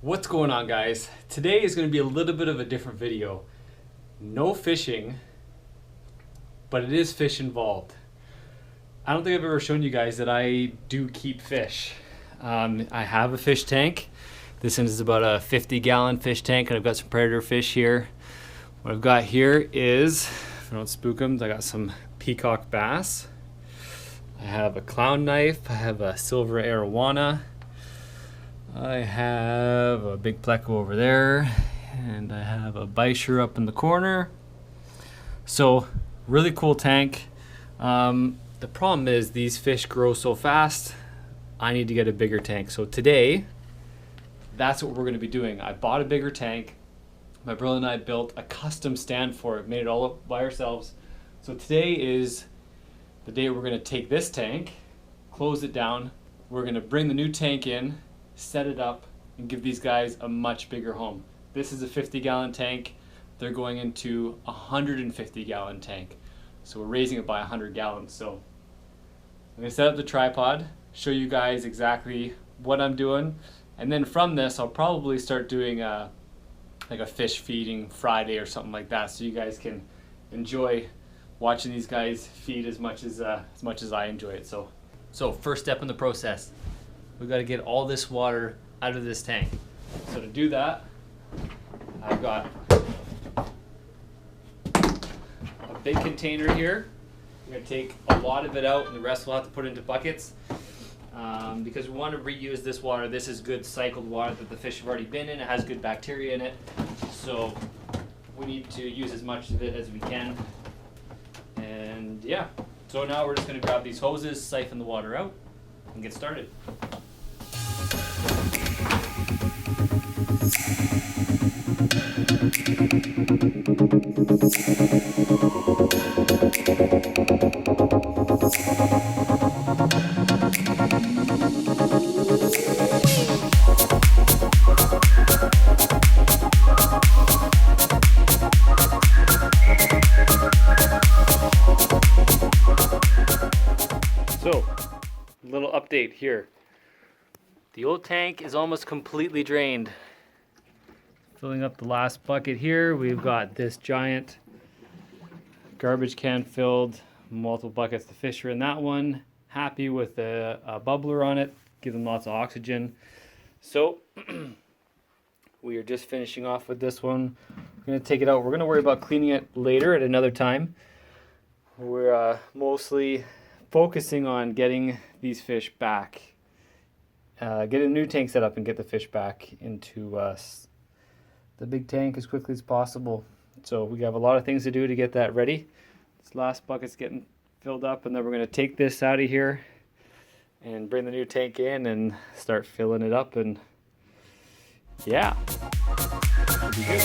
What's going on, guys? Today is going to be a little bit of a different video. No fishing, but it is fish involved. I don't think I've ever shown you guys that I do keep fish. I have a fish tank. This is about a 50-gallon fish tank, and I've got some predator fish here. What I've got here is, if I don't spook them, I got some peacock bass. I have a clown knife. I have a silver arowana. I have a big pleco over there, and I have a bisher up in the corner. So, really cool tank. The problem is these fish grow so fast, I need to get a bigger tank. So today, that's what we're going to be doing. I bought a bigger tank. My brother and I built a custom stand for it, made it all up by ourselves. So today is the day we're going to take this tank, close it down. We're going to bring the new tank in, set it up, and give these guys a much bigger home. This is a 50-gallon tank. They're going into a 150-gallon tank. So we're raising it by 100 gallons. So I'm gonna set up the tripod, show you guys exactly what I'm doing, and then from this I'll probably start doing like a fish feeding Friday or something like that, so you guys can enjoy watching these guys feed as much as I enjoy it. So first step in the process, we got to get all this water out of this tank. So to do that, I've got a big container here. We're going to take a lot of it out, and the rest we'll have to put into buckets because we want to reuse this water. This is good cycled water that the fish have already been in. It has good bacteria in it, so we need to use as much of it as we can. And yeah, so now we're just going to grab these hoses, siphon the water out, and get started. So, little update here. The old tank is almost completely drained. Filling up the last bucket here, we've got this giant garbage can filled, multiple buckets. The fish are in that one. Happy with a bubbler on it, give them lots of oxygen. So we are just finishing off with this one. We're going to take it out. We're going to worry about cleaning it later at another time. We're mostly focusing on getting these fish back. Get a new tank set up and get the fish back into the big tank as quickly as possible. So we have a lot of things to do to get that ready. This last bucket's getting filled up, and then we're going to take this out of here and bring the new tank in and start filling it up, and yeah, it'll be good.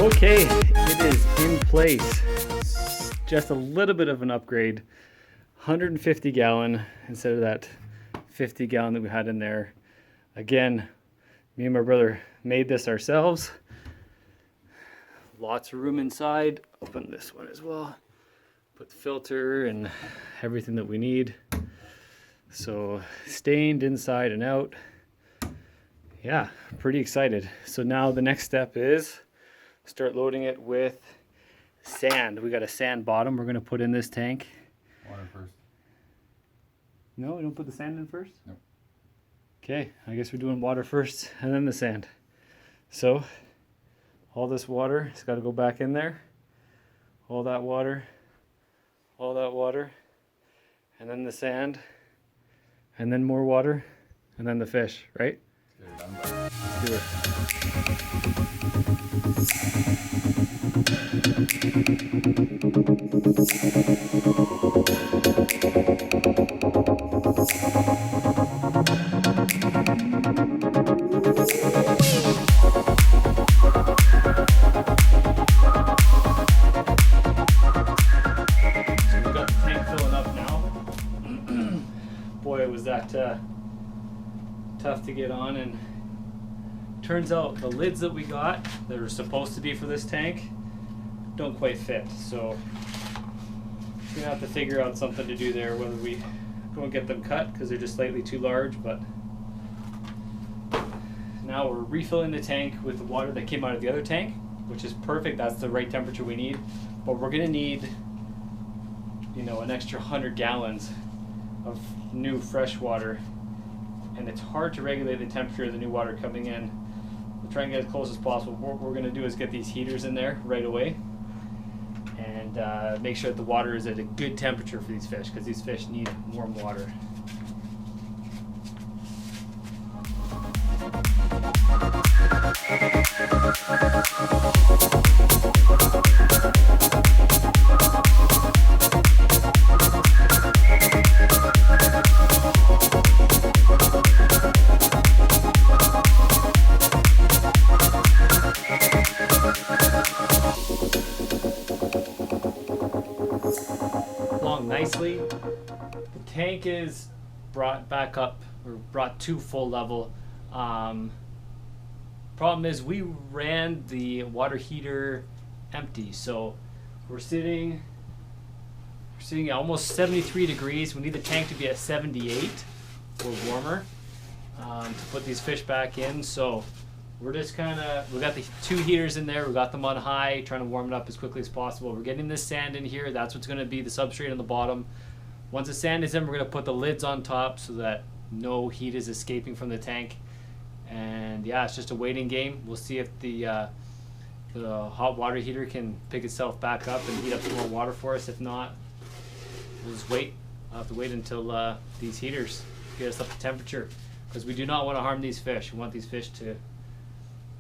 Okay, it is in place. Just a little bit of an upgrade. 150 gallon instead of that 50 gallon that we had in there. Again, me and my brother made this ourselves. Lots of room inside. Open this one as well. Put the filter and everything that we need. So stained inside and out. Yeah, pretty excited. So now the next step is start loading it with sand. We got a sand bottom we're going to put in this tank. Water first. No, we don't put the sand in first? No. Okay, I guess we're doing water first and then the sand. So all this water has got to go back in there. All that water, and then the sand, and then more water, and then the fish, right? Get it done. Do it. Boy, was that tough to get on, and turns out the lids that we got that are supposed to be for this tank don't quite fit, so we're gonna have to figure out something to do there, whether we go and get them cut because they're just slightly too large. But now we're refilling the tank with the water that came out of the other tank, which is perfect. That's the right temperature we need, but we're gonna need, you know, an extra 100 gallons of new fresh water, and it's hard to regulate the temperature of the new water coming in. We'll try and get as close as possible. What we're going to do is get these heaters in there right away and make sure that the water is at a good temperature for these fish, because these fish need warm water. Nicely. The tank is brought back up, or brought to full level. Problem is we ran the water heater empty, so we're sitting at almost 73 degrees. We need the tank to be at 78 or warmer to put these fish back in. So we're just we got the two heaters in there, we got them on high, trying to warm it up as quickly as possible. We're getting this sand in here, that's what's gonna be the substrate on the bottom. Once the sand is in, we're gonna put the lids on top so that no heat is escaping from the tank. And yeah, it's just a waiting game. We'll see if the hot water heater can pick itself back up and heat up some more water for us. If not, we'll just wait. I'll have to wait until these heaters get us up to temperature, because we do not want to harm these fish. We want these fish to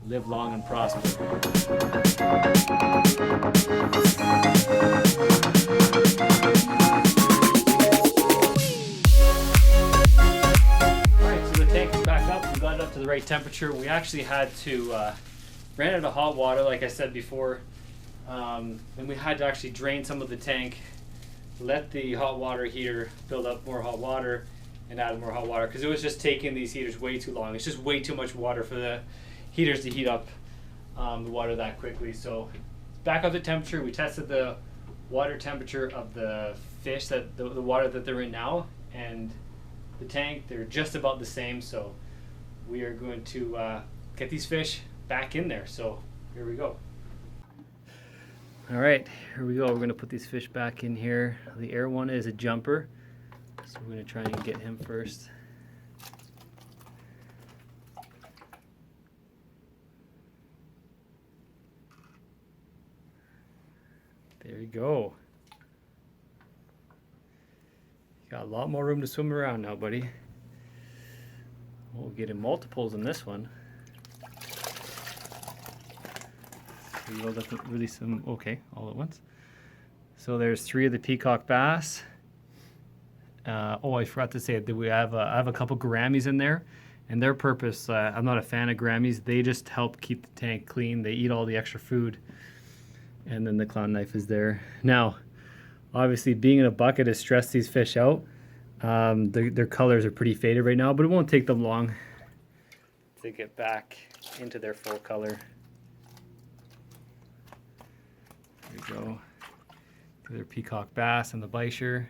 live long and prosper. Alright, so the tank is back up. We got it up to the right temperature. We actually had to ran out of hot water, like I said before, and we had to actually drain some of the tank, let the hot water heater build up more hot water, and add more hot water, because it was just taking these heaters way too long. It's just way too much water for the heaters to heat up the water that quickly. So back up the temperature. We tested the water temperature of the fish, that the water that they're in now, and the tank, they're just about the same. So we are going to get these fish back in there. So here we go. All right, here we go. We're going to put these fish back in here. The air one is a jumper, so we're going to try and get him first. There you go. You got a lot more room to swim around now, buddy. We'll get in multiples in this one. So you will release them, okay, all at once. So there's 3 of the peacock bass. Oh, I forgot to say that I have a couple gouramis in there, and their purpose, I'm not a fan of gouramis. They just help keep the tank clean. They eat all the extra food. And then the clown knife is there. Now, obviously, being in a bucket has stressed these fish out. Their colors are pretty faded right now, but it won't take them long to get back into their full color. There we go. Their peacock bass and the bisher.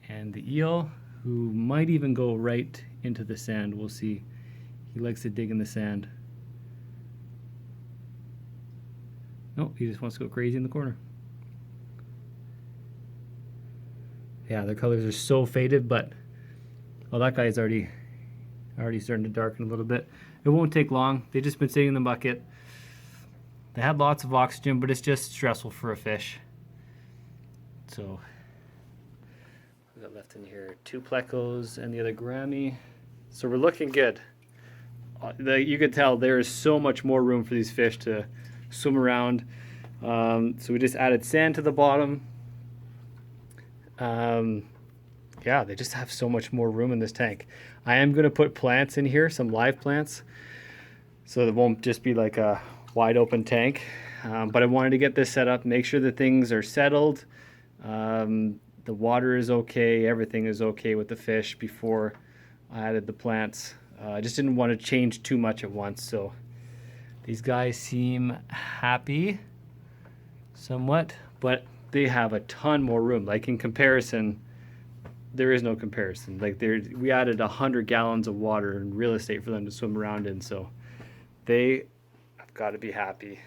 And the eel, who might even go right into the sand. We'll see. He likes to dig in the sand. No, he just wants to go crazy in the corner. Yeah, their colors are so faded, but well, that guy's already starting to darken a little bit. It won't take long. They've just been sitting in the bucket. They had lots of oxygen, but it's just stressful for a fish. So we got left in here 2 plecos and the other gourami. So we're looking good. You could tell there is so much more room for these fish to swim around. So we just added sand to the bottom. Yeah, they just have so much more room in this tank. I am going to put plants in here, some live plants, so it won't just be like a wide open tank. But I wanted to get this set up, make sure that things are settled. The water is okay, everything is okay with the fish before I added the plants. I just didn't want to change too much at once. So these guys seem happy somewhat, but they have a ton more room. Like in comparison, there is no comparison. Like we added 100 gallons of water and real estate for them to swim around in, so they have got to be happy.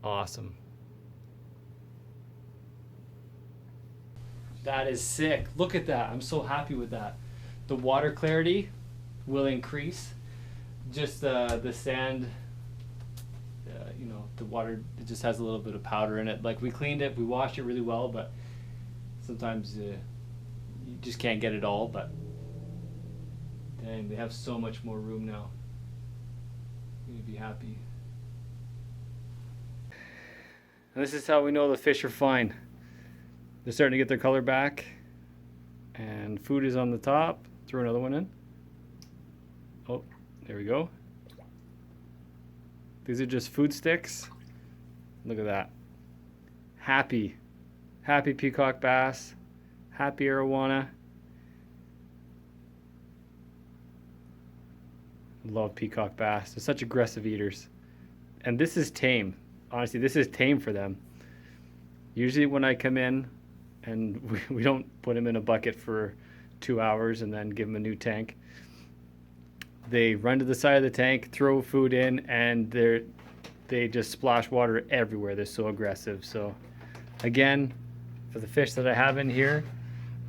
Awesome. That is sick. Look at that. I'm so happy with that. The water clarity will increase. Just the sand, you know, the water, it just has a little bit of powder in it. Like we cleaned it, we washed it really well, but sometimes you just can't get it all. But dang, they have so much more room now. I'm gonna be happy. And this is how we know the fish are fine. They're starting to get their color back, and food is on the top. Throw another one in. Oh, there we go. These are just food sticks. Look at that. Happy peacock bass, happy arowana. Love peacock bass. They're such aggressive eaters. And this is tame. Honestly, this is tame for them. Usually when I come in, and we don't put them in a bucket for 2 hours and then give them a new tank. They run to the side of the tank, throw food in, and they just splash water everywhere. They're so aggressive. So again, for the fish that I have in here,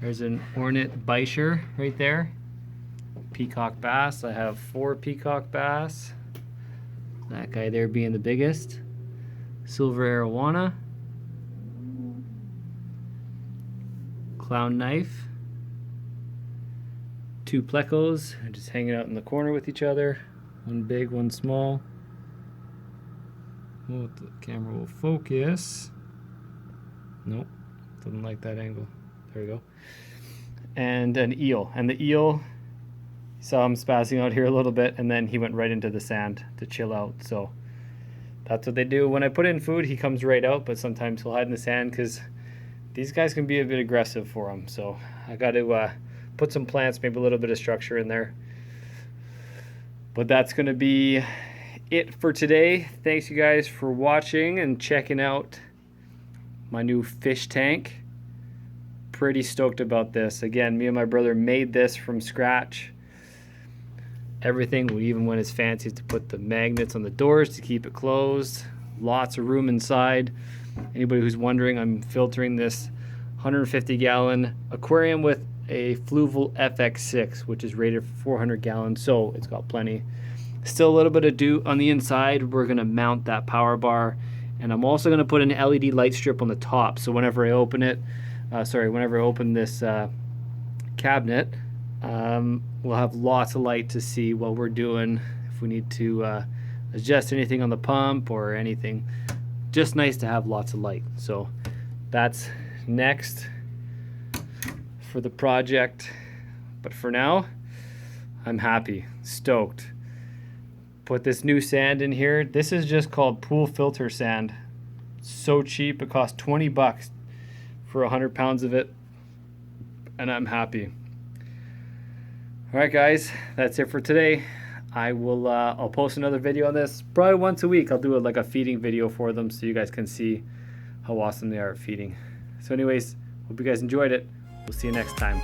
there's an ornate bichir right there. Peacock bass. I have 4 peacock bass. That guy there being the biggest. Silver arowana. Clown knife. 2 plecos just hanging out in the corner with each other. One big, one small. Oh, the camera will focus. Nope, doesn't like that angle. There we go. And an eel. And the eel, saw him spazzing out here a little bit, and then he went right into the sand to chill out. So that's what they do. When I put in food, he comes right out, but sometimes he'll hide in the sand because these guys can be a bit aggressive for him. So I got to put some plants, maybe a little bit of structure in there. But that's going to be it for today. Thanks you guys for watching and checking out my new fish tank. Pretty stoked about this. Again, me and my brother made this from scratch. Everything, we even went as fancy as to put the magnets on the doors to keep it closed. Lots of room inside. Anybody who's wondering, I'm filtering this 150-gallon aquarium with a Fluval FX6, which is rated for 400 gallons, so it's got plenty. Still a little bit of dew on the inside. We're going to mount that power bar, and I'm also going to put an LED light strip on the top, so whenever I open it, whenever I open this cabinet, we'll have lots of light to see what we're doing, if we need to adjust anything on the pump or anything. Just nice to have lots of light. So that's next for the project. But for now, I'm happy, stoked. Put this new sand in here. This is just called pool filter sand. So cheap. It costs 20 bucks for 100 pounds of it. And I'm happy. All right, guys, that's it for today. I'll post another video on this probably once a week. I'll do like a feeding video for them so you guys can see how awesome they are at feeding. So anyways, hope you guys enjoyed it. We'll see you next time.